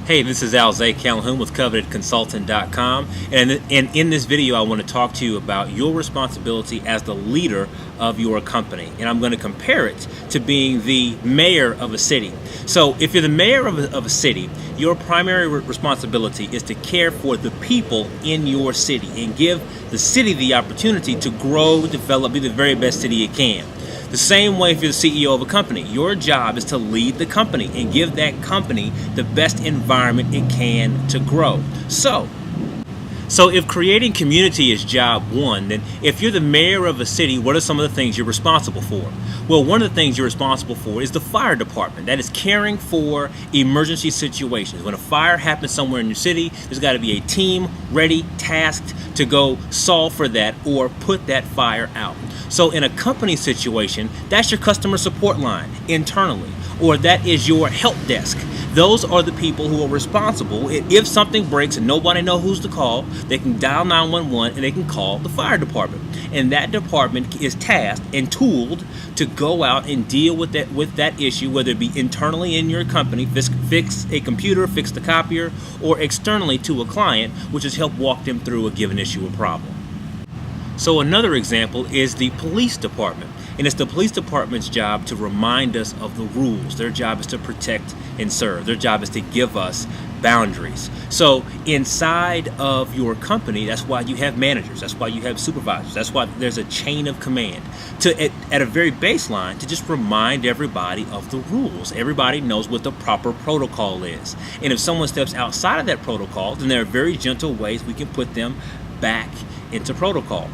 Hey, this is Alzay Calhoun with CovetedConsultant.com, and in this video I want to talk to you about your responsibility as the leader of your company, and I'm going to compare it to being the mayor of a city. So if you're the mayor of a city, your primary responsibility is to care for the people in your city and give the city the opportunity to grow, develop, be the very best city it can. The same way if you're the CEO of a company, your job is to lead the company and give that company the best environment it can to grow. So if creating community is job one, then if you're the mayor of a city, what are some of the things you're responsible for? Well, one of the things you're responsible for is the fire department. That is caring for emergency situations. When a fire happens somewhere in your city, there's got to be a team ready, tasked to go solve for that or put that fire out. So in a company situation, that's your customer support line internally, or that is your help desk. Those are the people who are responsible. If something breaks and nobody knows who's to call, they can dial 911 and they can call the fire department. And that department is tasked and tooled to go out and deal with that issue, whether it be internally in your company, fix a computer, fix the copier, or externally to a client, which is help walk them through a given issue or problem. So another example is the police department. And it's the police department's job to remind us of the rules. Their job is to protect and serve. Their job is to give us boundaries. So inside of your company, that's why you have managers. That's why you have supervisors. That's why there's a chain of command at a very baseline to just remind everybody of the rules. Everybody knows what the proper protocol is. And if someone steps outside of that protocol, then there are very gentle ways we can put them back into protocol.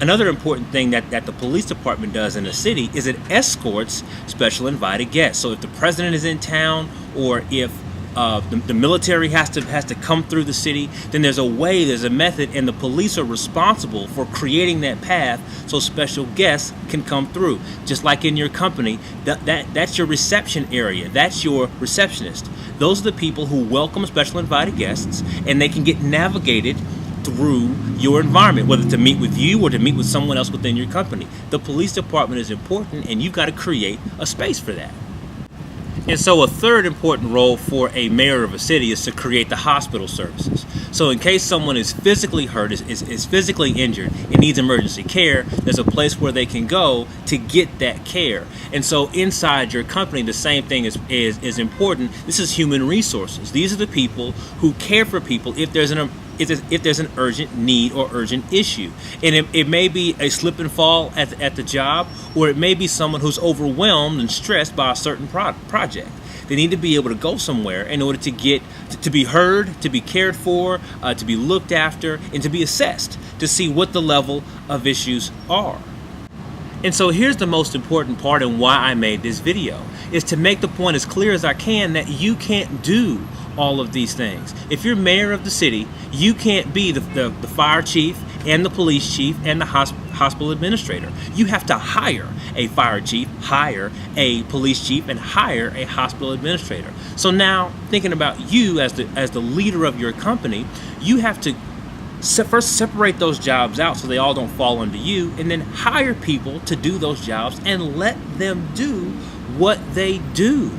Another important thing that the police department does in a city is it escorts special invited guests. So if the president is in town, or if the military has to come through the city, then there's a method, and the police are responsible for creating that path so special guests can come through. Just like in your company, that's your reception area. That's your receptionist. Those are the people who welcome special invited guests, and they can get navigated through your environment, whether to meet with you or to meet with someone else within your company. The police department is important, and you've got to create a space for that. And so a third important role for a mayor of a city is to create the hospital services. So in case someone is physically hurt, is physically injured, and needs emergency care, there's a place where they can go to get that care. And so inside your company, the same thing is important. This is human resources. These are the people who care for people if there's an urgent need or urgent issue. And it may be a slip and fall at the job, or it may be someone who's overwhelmed and stressed by a certain project. They need to be able to go somewhere in order to get to be heard, to be cared for, to be looked after, and to be assessed to see what the level of issues are. And so here's the most important part, and why I made this video, is to make the point as clear as I can that you can't do all of these things. If you're mayor of the city, you can't be the fire chief and the police chief and the hospital administrator. You have to hire a fire chief, hire a police chief, and hire a hospital administrator. So now, thinking about you as the leader of your company, you have to first separate those jobs out so they all don't fall under you, and then hire people to do those jobs and let them do what they do.